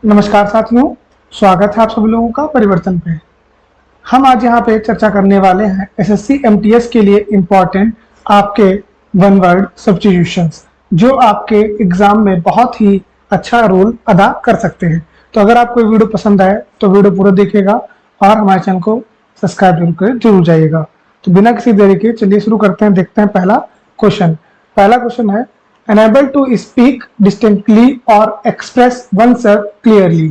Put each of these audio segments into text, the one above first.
नमस्कार साथियों, स्वागत है आप सभी लोगों का परिवर्तन पे। हम आज यहाँ पे चर्चा करने वाले हैं एसएससी एमटीएस के लिए इम्पोर्टेंट आपके वन वर्ड सब्स्टिट्यूशंस, जो आपके एग्जाम में बहुत ही अच्छा रोल अदा कर सकते हैं। तो अगर आपको ये वीडियो पसंद आए तो वीडियो पूरा देखिएगा और हमारे चैनल को सब्सक्राइब जरूर कर जरूर जाइएगा। तो बिना किसी देरी के चलिए शुरू करते हैं। देखते हैं पहला क्वेश्चन है unable to speak distinctly or express oneself clearly।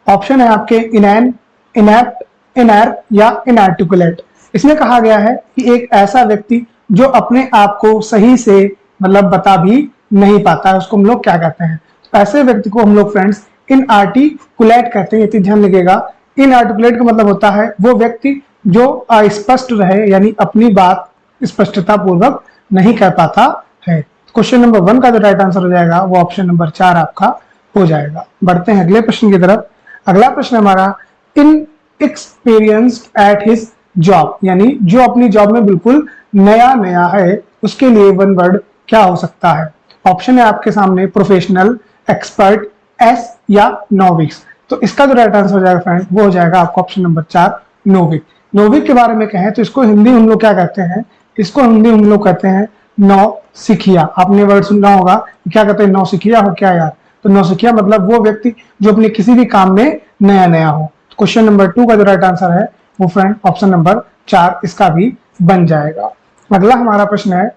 Option है आपके इनएप्ट, इनएर या इनआर्टिकुलेट। इसमें कहा गया है कि एक ऐसा व्यक्ति जो अपने आप को सही से मतलब बता भी नहीं पाता है, उसको हम लोग क्या कहते हैं? तो ऐसे व्यक्ति को हम लोग फ्रेंड्स इनआर्टिकुलेट कहते हैं। ये ध्यान रखिएगा। इनआर्टिकुलेट का मतलब होता है वो व्यक्ति जो अस्पष्ट रहे, यानी अपनी बात स्पष्टता पूर्वक नहीं कह पाता है। क्वेश्चन नंबर 1 का जो राइट आंसर हो जाएगा वो ऑप्शन नंबर 4 आपका हो जाएगा। बढ़ते हैं अगले प्रश्न की तरफ। अगला प्रश्न हमारा इनएक्सपीरियंस्ड एट हिज जॉब, यानी जो अपनी जॉब में बिल्कुल नया है, उसके लिए वन वर्ड क्या हो सकता है? ऑप्शन है आपके सामने प्रोफेशनल, एक्सपर्ट, एस या नोविक्स। तो इसका जो राइट आंसर हो जाएगा फ्रेंड वो हो जाएगा आपका ऑप्शन नंबर 4 नोविक। नोविक के बारे में कहें तो इसको हिंदी हम लोग क्या कहते हैं? इसको हिंदी हम लोग कहते हैं नौसिखिया। आपने वर्ड सुना होगा, क्या कहते हैं? नौसिखिया हो क्या यार? तो नौसिखिया मतलब वो व्यक्ति जो अपने किसी भी काम में नया हो। तो क्वेश्चन नंबर 2 का जो राइट आंसर है वो फ्रेंड ऑप्शन नंबर 4 इसका भी बन जाएगा। अगला हमारा प्रश्न है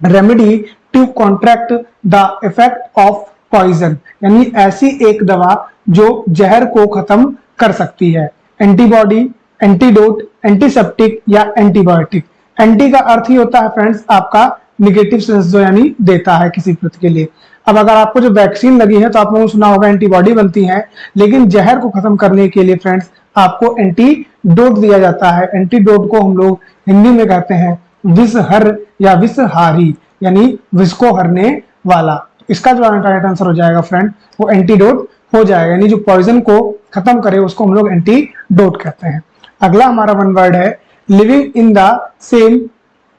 remedy to contract the effect of poison, यानी ऐसी एक दवा जो जहर को खत्म कर सकती है। एंटीबॉडी, एंटीडोट, एंटीसेप्टिक या एंटीबायोटिक। एंटी का अर्थ ही होता है फ्रेंड्स आपका निगेटिव सेंस जो यानी देता है किसी प्रति के लिए। अब अगर आपको जो वैक्सीन लगी है तो आप लोगों ने सुना होगा एंटीबॉडी बनती है, लेकिन जहर को खत्म करने के लिए फ्रेंड्स आपको एंटीडोट दिया जाता है। एंटीडोट को हम लोग हिंदी में कहते हैं विषहर या विषहारी, यानी विष को हरने वाला। इसका जो राइट आंसर हो जाएगा फ्रेंड वो एंटीडोट हो जाएगा, यानी जो पॉइजन को खत्म करे उसको हम लोग एंटीडोट कहते हैं। अगला हमारा वन वर्ड है living in the same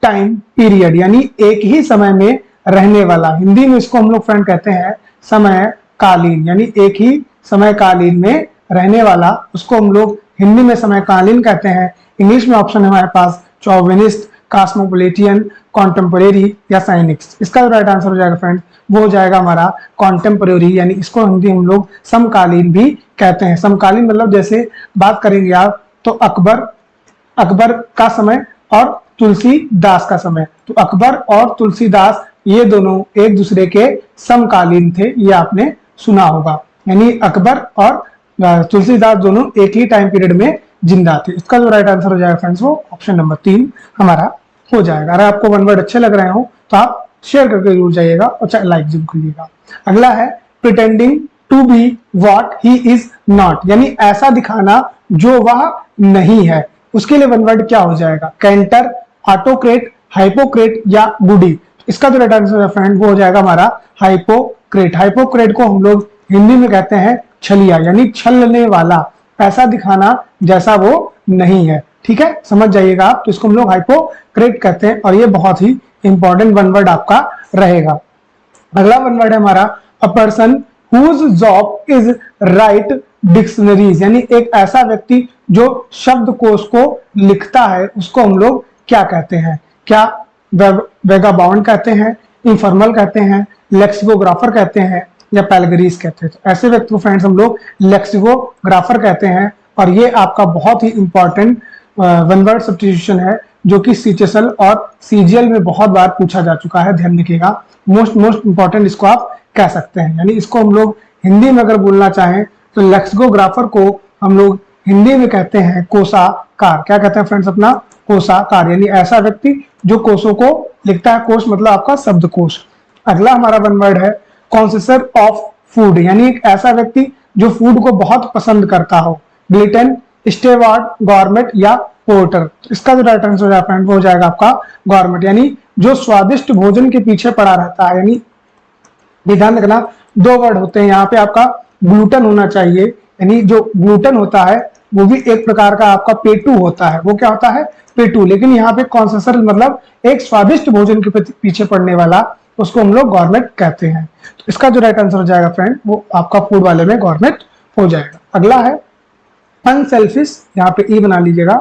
time period, यानी एक ही समय में रहने वाला। हिंदी में इसको हम लोग फ्रेंड कहते हैं समयकालीन, यानी एक ही समयकालीन में रहने वाला, उसको हम लोग हिंदी में समयकालीन कहते हैं। इंग्लिश में ऑप्शन है हमारे पास चौविनिस्ट, कॉस्मोपोलिटियन, कॉन्टेम्पोरेरी या साइनिक्स। इसका राइट आंसर हो जाएगा फ्रेंड वो हो जाएगा हमारा कॉन्टेम्पोरेरी, यानी इसको हिंदी हम लोग समकालीन भी कहते हैं। समकालीन मतलब जैसे बात करेंगे आप तो अकबर का समय और तुलसीदास का समय, तो अकबर और तुलसीदास ये दोनों एक दूसरे के समकालीन थे, ये आपने सुना होगा। यानी अकबर और तुलसीदास दोनों एक ही टाइम पीरियड में जिंदा थे। इसका जो राइट आंसर हो जाएगा फ्रेंड्स वो ऑप्शन नंबर 3 हमारा हो जाएगा। अगर आपको वन वर्ड अच्छे लग रहे हो तो आप शेयर करके जरूर जाइएगा और चाहे लाइक जरूर करिएगा। अगला है pretending to be what he is not, यानी ऐसा दिखाना जो वह नहीं है। उसके लिए वन वर्ड क्या हो जाएगा? कैंटर, ऑटोक्रेट, हाइपोक्रेट या गुडी। इसका जो राइट आंसर है फ्रेंड वो हो जाएगा हमारा हाइपोक्रेट। हाइपोक्रेट को हम लोग हिंदी में कहते हैं छलिया, यानी छलने वाला, ऐसा दिखाना जैसा वो नहीं है। ठीक है, समझ जाइएगा आप। तो इसको हम लोग हाइपोक्रेट कहते हैं और ये बहुत ही इंपॉर्टेंट वन वर्ड आपका रहेगा। अगला वन वर्ड है हमारा a person whose job is write dictionaries, यानी एक ऐसा व्यक्ति जो शब्दकोश को लिखता है उसको हम लोग क्या कहते हैं? क्या वेगाबाउंड कहते हैं, इनफॉर्मल कहते हैं, लेक्सिकोग्राफर कहते हैं या पैलगरीज कहते हैं? तो ऐसे व्यक्ति को फ्रेंड्स हम लोग लेक्सिकोग्राफर कहते हैं और ये आपका बहुत ही इंपॉर्टेंट वन वर्ड सब्स्टिट्यूशन है जो कि सीचेसल और सीजीएल में बहुत बार पूछा जा चुका है। ध्यान रखिएगा, मोस्ट इंपॉर्टेंट इसको आप कह सकते हैं। यानी इसको हम लोग हिंदी में अगर बोलना चाहें तो लेक्सिकोग्राफर को हम लोग हिंदी में कहते हैं कोशाकार। क्या कहते हैं फ्रेंड्स अपना? कोशाकार, यानी ऐसा व्यक्ति जो कोशों को लिखता है। कोश मतलब आपका शब्दकोश। अगला हमारा वन वर्ड है कॉन्सेसर ऑफ फूड, यानी एक ऐसा व्यक्ति जो फूड को बहुत पसंद करता हो। ग्लिटन, स्टेवार्ड, गवर्नमेंट या पोर्टर। इसका जो राइट आंसर हो जाएगा आपका गवर्नमेंट, यानी जो स्वादिष्ट भोजन के पीछे पड़ा रहता है। यानी ध्यान रखना, दो वर्ड होते हैं यहाँ पे, आपका ग्लूटन होना चाहिए, यानी जो ग्लूटन होता है वो भी एक प्रकार का आपका पेटू होता है। वो क्या होता है? पेटू। लेकिन यहाँ पे कॉन्सेसर मतलब एक स्वादिष्ट भोजन के पीछे पड़ने वाला, उसको हम लोग गवर्नमेंट कहते हैं। तो इसका जो राइट आंसर हो जाएगा फ्रेंड वो आपका फूड वाले में गवर्नमेंट हो जाएगा। अगला है अनसेल्फिश, यहाँ पे ई बना लीजिएगा,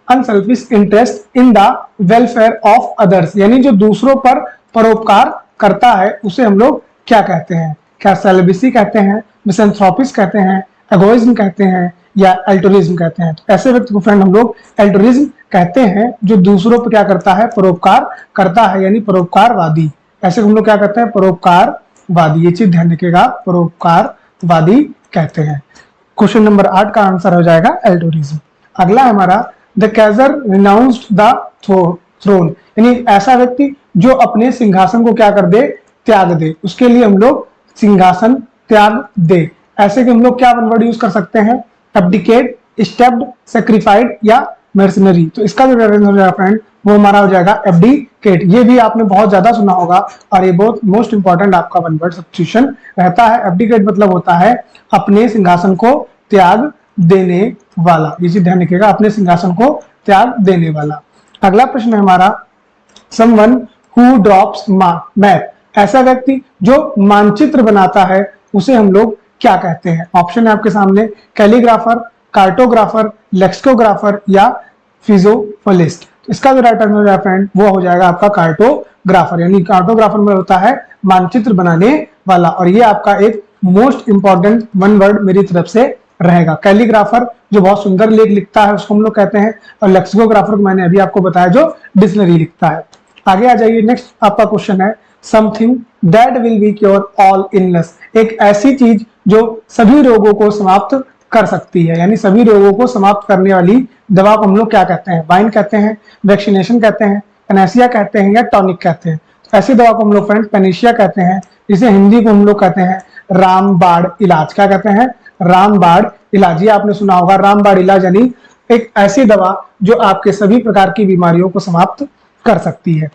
unselfish interest in the welfare of others, यानी जो दूसरों पर परोपकार करता है उसे हम लोग क्या कहते हैं? क्या सेलिब्रिटी कहते हैं, मिसैंथ्रोपिस्ट कहते हैं, एगोइज्म कहते हैं या एल्टुरिज्म कहते हैं? तो ऐसे व्यक्ति को फ्रेंड हम लोग एल्टुरिज्म कहते हैं, जो दूसरों पर क्या करता है? परोपकार करता है, यानी परोपकारवादी। ऐसे हम लोग क्या कहते हैं? परोपकारवादी। ये चीज ध्यान रखिएगा, परोपकारवादी कहते हैं। क्वेश्चन नंबर 8 का आंसर हो जाएगा एल्टुरिज्म। अगला है हमारा the kaiser renounced the throne, यानी ऐसा व्यक्ति जो अपने सिंहासन को क्या कर दे? त्याग दे। उसके लिए हम लोग सिंहासन त्याग दे, ऐसे कि हम लोग क्या वर्ड यूज कर सकते हैं? एब्डिकेट, स्टेप्ड, सैक्रिफाइड या मर्सनरी। तो इसका जो रेफरेंस हो जाएगा फ्रेंड वो हमारा हो जाएगा एब्डिकेट। ये भी आपने बहुत ज्यादा सुना होगा और ये बहुत मोस्ट इंपॉर्टेंट आपका वन वर्ड सब्स्टिट्यूशन रहता है। एब्डिकेट मतलब होता है अपने सिंहासन को त्याग देने वाला। ये चीज ध्यान रखिएगा, अपने सिंहासन को त्याग देने वाला। अगला प्रश्न है हमारा समवन हु ड्रॉप्स मैप, ऐसा व्यक्ति जो मानचित्र बनाता है उसे हम लोग क्या कहते हैं? ऑप्शन है आपके सामने, कैलीग्राफर, कार्टोग्राफर, लेक्सिकोग्राफर या फिजियोफिलिस्ट। इसका जो राइट आंसर है फ्रेंड वो हो जाएगा आपका कार्टोग्राफर, यानी कार्टोग्राफर में होता है मानचित्र बनाने वाला। और ये आपका एक मोस्ट इंपॉर्टेंट वन वर्ड मेरी तरफ से रहेगा। कैलीग्राफर जो बहुत सुंदर लेख लिखता है उसको हम लोग कहते हैं, और लेक्सिकोग्राफर को मैंने अभी आपको बताया जो डिक्शनरी लिखता है। आगे आ जाइए, नेक्स्ट आपका क्वेश्चन है something that will be cure all illness, एक ऐसी चीज जो सभी रोगों को समाप्त कर सकती है, यानी सभी रोगों को समाप्त करने वाली दवा को हम लोग क्या कहते हैं? वाइन कहते हैं, वैक्सीनेशन कहते हैं, पेनेसिया कहते हैं या टॉनिक कहते हैं? तो ऐसी दवा को हम लोग फ्रेंड पेनेसिया कहते हैं, जिसे हिंदी को हम लोग कहते हैं रामबाण इलाज। क्या कहते हैं? रामबाण इलाज। ये आपने सुना होगा, रामबाण इलाज यानी एक ऐसी दवा जो आपके सभी प्रकार की बीमारियों को समाप्त कर सकती है।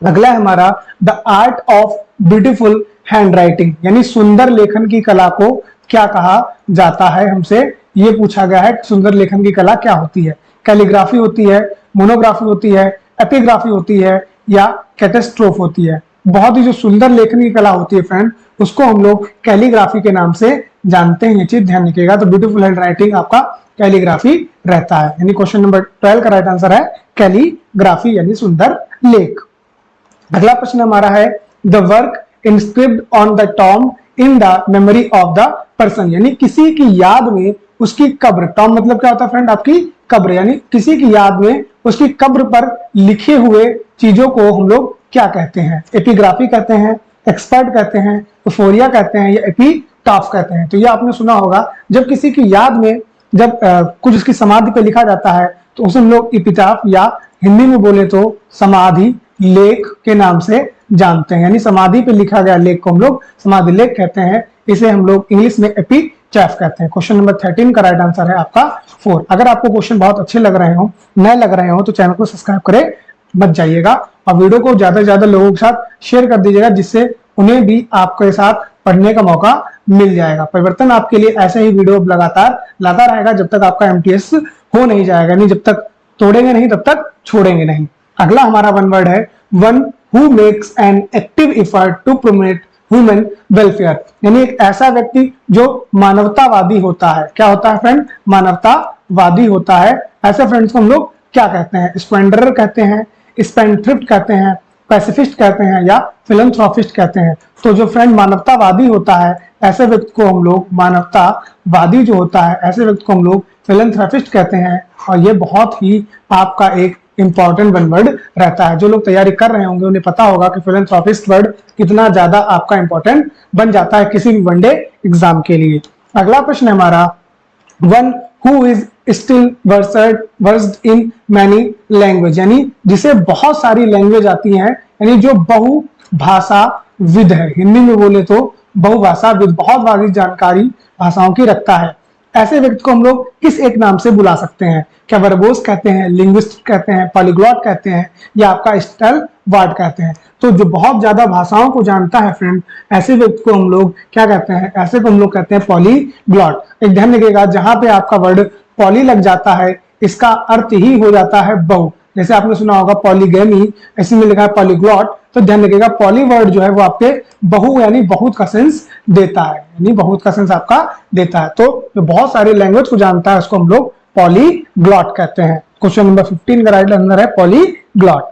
अगला है हमारा the art of beautiful hand writing, यानी सुंदर लेखन की कला को क्या कहा जाता है? हमसे ये पूछा गया है सुंदर लेखन की कला क्या होती है? कैलीग्राफी होती है, मोनोग्राफी होती है, एपिग्राफी होती है या कैटेस्ट्रोफ होती है? बहुत ही जो सुंदर लेखन की कला होती है फ्रेंड उसको हम लोग कैलीग्राफी के नाम से जानते हैं। ये चीज ध्यान रखिएगा। तो ब्यूटीफुल हैंड राइटिंग आपका कैलीग्राफी रहता है, यानी क्वेश्चन नंबर 12 का राइट आंसर है कैलीग्राफी यानी सुंदर लेख। अगला प्रश्न हमारा है the work inscribed on the tomb in the memory of the person, यानी किसी की याद में उसकी कब्र, टॉम मतलब क्या होता है फ्रेंड? आपकी कब्र, यानी किसी की याद में उसकी कब्र पर लिखे हुए चीजों को हम लोग क्या कहते हैं? एपिग्राफी कहते हैं, एक्सपर्ट कहते हैं, यूफोरिया कहते हैं या एपिटाफ कहते हैं? तो ये आपने सुना होगा, जब किसी की याद में जब कुछ उसकी समाधि पे लिखा जाता है तो उसे हम लोग एपिटाफ या हिंदी में बोले तो समाधि लेख के नाम से जानते हैं, यानी समाधि पे लिखा गया लेख को हम लोग समाधि लेख कहते हैं। इसे हम लोग इंग्लिश में एपिटैफ कहते हैं। क्वेश्चन नंबर 13 का राइट आंसर है आपका 4। अगर आपको क्वेश्चन बहुत अच्छे लग रहे हो, नए लग रहे हो, तो चैनल को सब्सक्राइब करे मत जाइएगा और वीडियो को ज्यादा से ज्यादा लोगों के साथ शेयर कर दीजिएगा, जिससे उन्हें भी आपके साथ पढ़ने का मौका मिल जाएगा। परिवर्तन आपके लिए ऐसे ही वीडियो लगातार लाता रहेगा जब तक आपका एमटीएस हो नहीं जाएगा, नहीं जब तक तोड़ेंगे नहीं तब तक छोड़ेंगे नहीं। अगला हमारा वन वर्ड है one who makes an active effort to promote human welfare, यानी एक ऐसा व्यक्ति जो मानवतावादी होता है। क्या होता है फ्रेंड? मानवतावादी होता है। ऐसे फ्रेंड्स को हम लोग क्या कहते हैं? स्पेंडरर कहते हैं, स्पेंडथ्रिफ्ट कहते हैं, पैसिफिस्ट कहते हैं या फिलैंथ्रोपिस्ट कहते हैं? तो जो फ्रेंड मानवतावादी होता है ऐसे व्यक्ति को हम लोग मानवतावादी जो होता है ऐसे व्यक्ति को हम लोग फिलैंथ्रोपिस्ट कहते हैं। और ये बहुत ही आपका एक इंपॉर्टेंट वन वर्ड रहता है। जो लोग तैयारी कर रहे होंगे उन्हें पता होगा कि फिलैंथ्रोपिस्ट वर्ड कितना ज्यादा आपका इंपॉर्टेंट बन जाता है किसी भी वनडे एग्जाम के लिए। अगला प्रश्न है हमारा one who is still versed in many language, यानी जिसे बहुत सारी लैंग्वेज आती हैं, यानी जो बहुभाषाविद है। हिंदी में बोले तो बहुभाषाविद, बहुत सारी जानकारी भाषाओं की रखता है। ऐसे व्यक्ति को हम लोग किस एक नाम से बुला सकते हैं? क्या वर्बोस कहते हैं, लिंग्विस्ट कहते हैं, पॉलीग्लॉट कहते हैं या आपका स्टलवार्ड कहते हैं? तो जो बहुत ज्यादा भाषाओं को जानता है फ्रेंड ऐसे व्यक्ति को हम लोग क्या कहते हैं? ऐसे को हम लोग कहते हैं पॉलीग्लॉट। एक ध्यान रखिएगा, जहां पे आपका वर्ड पॉली लग जाता है इसका अर्थ ही हो जाता है बहु। जैसे आपने सुना होगा पॉलीगैमी, ऐसे में लिखा है पॉलीग्लॉट, तो ध्यान रखिएगा पॉली वर्ड जो है वो आपके बहु यानी बहुत का सेंस देता है, यानी बहुत का सेंस आपका देता है। तो जो बहुत सारी लैंग्वेज को जानता है उसको हम लोग पॉलीग्लॉट कहते हैं। क्वेश्चन नंबर 15 का राइट आंसर है पॉलीग्लॉट।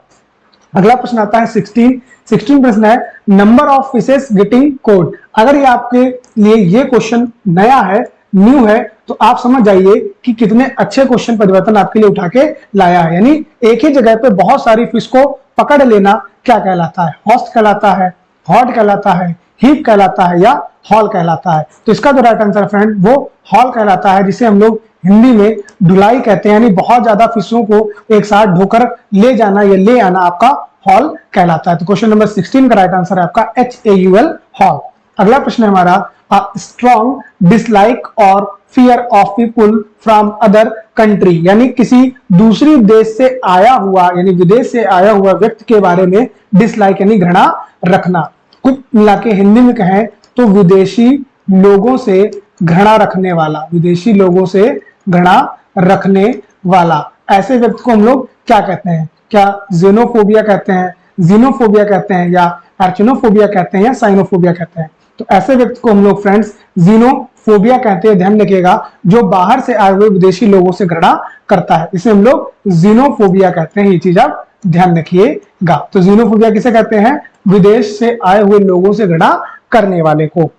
अगला प्रश्न आता है 16 प्रश्न है number of fishes getting code. अगर ये आपके लिए ये क्वेश्चन नया है, न्यू है, तो आप समझ जाइए कि कितने अच्छे क्वेश्चन परिवर्तन आपके लिए उठा के लाया है। यानी एक ही जगह पे बहुत सारी फिश को पकड़ लेना क्या कहलाता है? होस्ट कहलाता है, हॉट कहलाता है, हीप कहलाता है या हॉल कहलाता है? तो इसका जो राइट आंसर फ्रेंड वो हॉल कहलाता है, जिसे हम लोग हिंदी में ढुलाई कहते हैं। यानी बहुत ज्यादा फिशों को एक साथ ढोकर ले जाना या ले आना आपका हॉल कहलाता है। तो क्वेश्चन नंबर 16 का राइट आंसर है आपका HAUL हॉल। अगला प्रश्न है हमारा स्ट्रॉन्ग डिसलाइक और fear of people from other country, यानी किसी दूसरी देश से आया हुआ यानी विदेश से आया हुआ व्यक्ति के बारे में डिसलाइक यानी घृणा रखना। कुछ मिला के हिंदी में कहें तो विदेशी लोगों से घृणा रखने वाला, विदेशी लोगों से घृणा रखने वाला, ऐसे व्यक्ति को हम लोग क्या कहते हैं? क्या जेनोफोबिया कहते हैं, जीनोफोबिया कहते हैं, या आर्चिनोफोबिया कहते हैं, या साइनोफोबिया कहते हैं? तो ऐसे व्यक्ति को हम लोग फ्रेंड्स जीनोफोबिया कहते हैं। ध्यान रखिएगा, जो बाहर से आए हुए विदेशी लोगों से घृणा करता है इसे हम लोग जीनोफोबिया कहते हैं। ये चीज आप ध्यान रखिएगा। तो जीनोफोबिया किसे कहते हैं? विदेश से आए हुए लोगों से घृणा करने वाले को।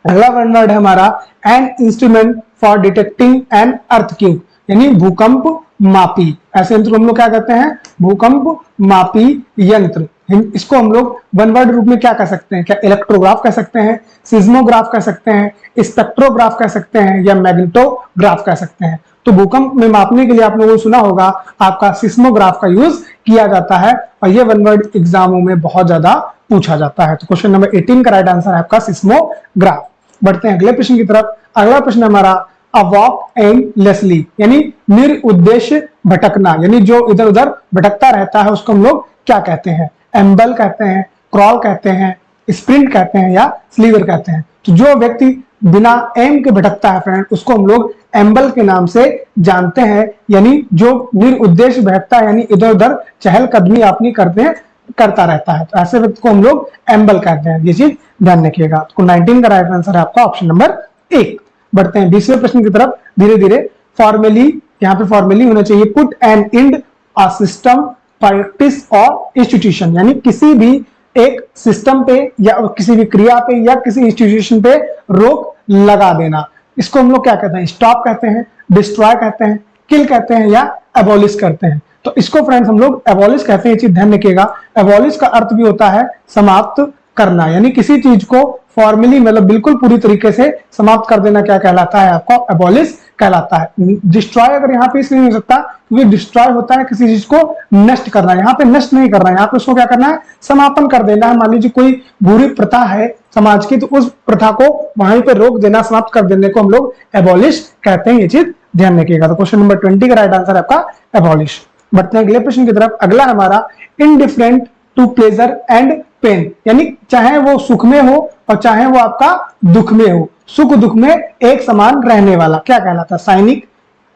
अगला वर्ड है हमारा an instrument for detecting an earthquake, यानी भूकंप मापी। ऐसे यंत्र को हम लोग क्या कहते हैं? भूकंप मापी यंत्र। इसको हम लोग वन वर्ड रूप में क्या कह सकते हैं? क्या इलेक्ट्रोग्राफ कह सकते हैं, सिज्मोग्राफ कह सकते हैं, स्पेक्ट्रोग्राफ कह सकते हैं, या मैग्नेटोग्राफ कह सकते हैं? तो भूकंप में मापने के लिए आप लोगों ने सुना होगा आपका सिस्मोग्राफ का यूज किया जाता है, और ये वन वर्ड एग्जामों में बहुत ज्यादा पूछा जाता है। तो क्वेश्चन नंबर 18 का राइट आंसर है आपका सिस्मोग्राफ। बढ़ते हैं अगले प्रश्न की तरफ। अगला प्रश्न हमारा अ वॉक एंडलेसली, यानी निरुद्देश्य भटकना, यानी जो इधर उधर भटकता रहता है उसको हम लोग क्या कहते हैं? एम्बल कहते हैं, क्रॉल कहते हैं, स्प्रिंट कहते हैं, या स्लीवर कहते हैं? तो जो व्यक्ति बिना एम के भटकता है फ्रेंड उसको हम लोग एम्बल के नाम से जानते हैं। यानी जो निरुद्देश्य भटकता है यानी इधर उधर चहल कदमी अपनी करता रहता है, तो ऐसे व्यक्ति को हम लोग एम्बल कहते हैं। ये चीज ध्यान रखिएगा। तो 19 का राइट आंसर है आपका ऑप्शन नंबर 1। बढ़ते हैं 20वें प्रश्न की तरफ धीरे धीरे। फॉर्मली, यहाँ पे फॉर्मली होना चाहिए put an end a system practice और इंस्टीट्यूशन, यानी किसी भी एक सिस्टम पे या किसी भी क्रिया पे या किसी इंस्टीट्यूशन पे रोक लगा देना। इसको हम लोग क्या कहते हैं? स्टॉप कहते हैं, डिस्ट्रॉय कहते हैं, किल कहते हैं, या एबॉलिश करते हैं? तो इसको फ्रेंड्स हम लोग एबॉलिश कहते हैं। ये चीज ध्यान रखिएगा। एबॉलिश का अर्थ भी होता है समाप्त करना, यानी किसी चीज को फॉर्मली मतलब बिल्कुल पूरी तरीके से समाप्त कर देना क्या कहलाता है? आपको एबॉलिश कहलाता है। डिस्ट्रॉय अगर यहाँ पे इसलिए नहीं हो सकता क्योंकि डिस्ट्रॉय होता है किसी चीज को नष्ट करना, यहाँ पे नष्ट नहीं करना, यहाँ पे उसको क्या करना है? समापन कर देना है। मान लीजिए कोई बुरी प्रथा है समाज की, तो उस प्रथा को वहीं पे रोक देना, समाप्त कर देने को हम लोग एबॉलिश कहते हैं। ये चीज ध्यान रखिएगा। तो क्वेश्चन नंबर 20 का राइट आंसर है आपका एबॉलिश। बढ़ते हैं अगले प्रश्न की तरफ। अगला हमारा indifferent to pleasure and pain, यानी चाहे वो सुख में हो और चाहे वो आपका दुख में हो, सुख दुख में एक समान रहने वाला क्या कहलाता है? साइनिक,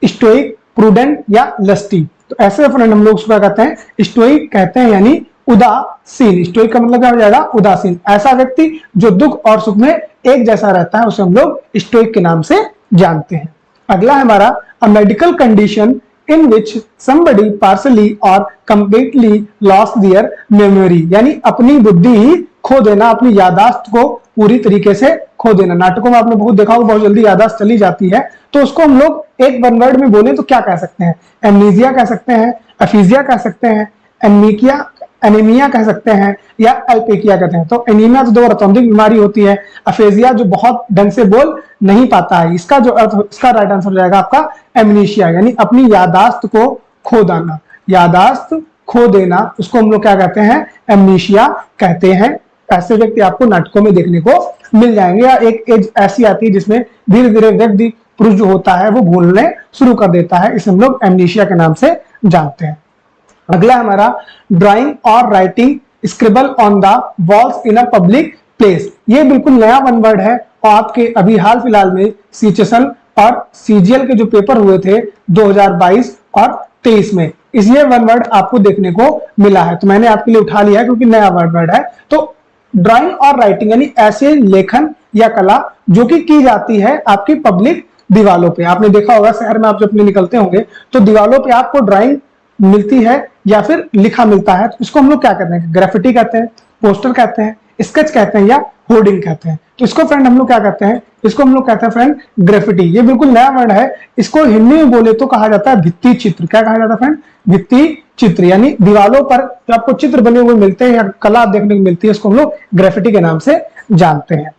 स्टोइक, प्रूडेंट, या लस्टी? तो ऐसे फ्रेंड हम लोग उसका कहते हैं स्टोइक कहते हैं, यानी उदासीन। स्टोइक का मतलब क्या हो जाएगा? उदासीन। ऐसा व्यक्ति जो दुख और सुख में एक जैसा रहता है उसे हम लोग स्टोइक के नाम से जानते हैं। अगला है हमारा a medical condition in which somebody partially or completely lost their memory, यानी अपनी बुद्धि ही खो देना, अपनी यादाश्त को पूरी तरीके से खो देना। नाटकों में आपने बहुत देखा होगा बहुत जल्दी यादाश्त चली जाती है, तो उसको हम लोग एक वन वर्ड में बोले तो क्या कह सकते हैं? एमनीजिया कह सकते हैं, अफीजिया कह सकते हैं, एनीमिया कह सकते हैं, या एल्पेकिया कहते हैं। तो एनीमिया तो दो रतौंधिक बीमारी होती है, अफेजिया जो बहुत ढंग से बोल नहीं पाता है। इसका जो अर्थ, इसका राइट आंसर हो जाएगा आपका एमनीशिया, यानी अपनी यादाश्त को खो देना। यादाश्त खो देना उसको हम लोग क्या कहते हैं? एमनीशिया कहते हैं। ऐसे व्यक्ति आपको नाटकों में देखने को मिल जाएंगे, या एक एज ऐसी आती है जिसमें धीरे धीरे व्यक्ति पुरुष जो होता है वो भूलने शुरू कर देता है। इसे हम लोग एमनीशिया के नाम से जानते हैं। अगला हमारा ड्राइंग और writing scribble on the walls in a public place. ये बिल्कुल नया वन वर्ड है और आपके अभी हाल फिलहाल में सीचेसन और सीजीएल के जो पेपर हुए थे 2022 और 23 में, इसलिए वन वर्ड आपको देखने को मिला है, तो मैंने आपके लिए उठा लिया है क्योंकि नया वर्ड है। तो ड्राइंग और राइटिंग यानी ऐसे लेखन या कला जो कि की जाती है आपकी पब्लिक दीवालों पे। आपने देखा होगा शहर में आप जब अपने निकलते होंगे तो दीवालों पे आपको ड्राइंग मिलती है या फिर लिखा मिलता है, तो इसको हम लोग क्या कहते हैं, ग्राफिटी कहते हैं, पोस्टर कहते हैं, स्केच कहते हैं या होर्डिंग कहते हैं। तो इसको फ्रेंड हम लोग क्या कहते हैं, इसको हम लोग कहते हैं फ्रेंड ग्राफिटी। ये बिल्कुल नया वर्ड है, इसको हिंदी में बोले तो कहा जाता है भित्ति चित्र। क्या कहा जाता है फ्रेंड, भित्ति चित्र, यानी दीवालों पर जो आपको चित्र बने हुए मिलते हैं या कला देखने को मिलती है, इसको हम लोग ग्राफिटी के नाम से जानते हैं।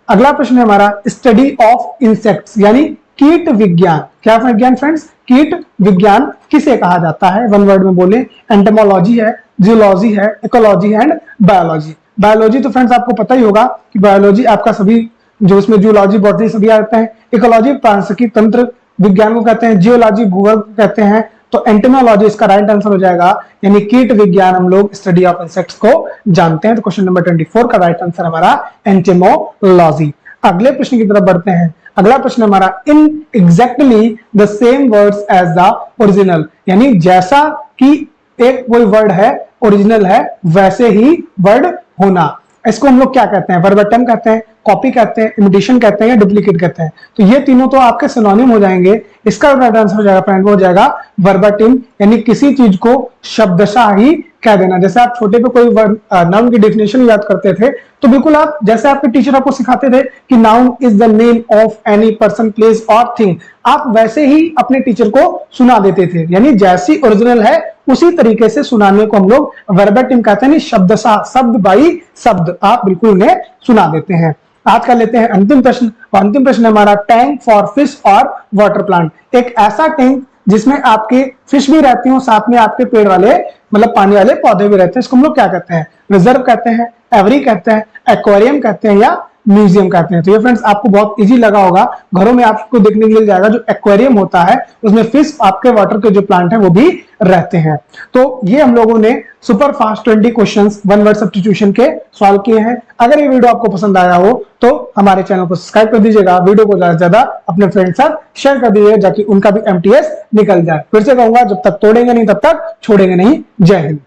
अगला प्रश्न है हमारा, स्टडी ऑफ इंसेक्ट्स यानी कीट विज्ञान। क्या विज्ञान फ्रेंड्स, कीट विज्ञान किसे कहा जाता है, वन वर्ड में बोले, एंटोमोलॉजी है, जियोलॉजी है, इकोलॉजी एंड बायोलॉजी। बायोलॉजी तो फ्रेंड्स आपको पता ही होगा कि बायोलॉजी आपका सभी जो इसमें जूलॉजी बॉटनी सभी आते हैं। इकोलॉजी पारिस्थितिकी तंत्र विज्ञान को कहते हैं, जियोलॉजी भूगोल को कहते हैं। तो एंटोमोलॉजी इसका राइट आंसर हो जाएगा, यानी कीट विज्ञान हम लोग स्टडी ऑफ इंसेक्ट्स को जानते हैं। तो क्वेश्चन नंबर 24 का राइट आंसर हमारा एंटोमोलॉजी। अगले प्रश्न की तरफ बढ़ते हैं। अगला प्रश्न हमारा, in exactly the same words as the original, यानी जैसा कि एक कोई वर्ड है ओरिजिनल है वैसे ही वर्ड होना। इसको हम लोग क्या कहते हैं, वर्बेटम कहते हैं, कॉपी कहते हैं, इमिटेशन कहते हैं या डुप्लीकेट कहते हैं। तो ये तीनों तो आपके सिनोनिम हो जाएंगे। इसका राइट आंसर हो जाएगा फ्रेंड, वो हो जाएगा वर्बेटिम, यानी किसी चीज को शब्दशः ही कह देना। जैसे आप छोटे पे कोई नाउन की डेफिनेशन याद करते थे तो बिल्कुल आप जैसे आपके टीचर आपको सिखाते थे कि noun is the name of any person, place और थिंग, आप वैसे ही अपने टीचर को सुना देते थे। यानी जैसी ओरिजिनल है उसी तरीके से सुनाने को हम लोग वर्बेटिम कहते हैं, शब्दशः, शब्द बाई शब्द आप बिल्कुल उन्हें सुना देते हैं। आज का लेते हैं अंतिम प्रश्न। अंतिम प्रश्न हमारा, टैंक फॉर फिश और वाटर प्लांट। एक ऐसा टैंक जिसमें आपके फिश भी रहती हो, साथ में आपके पेड़ वाले मतलब पानी वाले पौधे भी रहते हैं, इसको हम लोग क्या कहते हैं, रिजर्व कहते हैं, एवरी कहते हैं, एक्वेरियम कहते हैं या म्यूजियम कहते हैं। तो ये फ्रेंड्स आपको बहुत इजी लगा होगा, घरों में आपको देखने को मिल जाएगा। जो एक्वेरियम होता है उसमें फिश, आपके वाटर के जो प्लांट है वो भी रहते हैं। तो ये हम लोगों ने super fast 20 questions one word substitution के सॉल्व किए हैं। अगर ये वीडियो आपको पसंद आया हो तो हमारे चैनल को सब्सक्राइब कर दीजिएगा, वीडियो को ज्यादा से ज्यादा अपने फ्रेंड साथ शेयर कर दीजिएगा ताकि उनका भी एमटीएस निकल जाए। फिर से कहूंगा, जब तक तोड़ेंगे नहीं तब तक छोड़ेंगे नहीं। जय हिंद।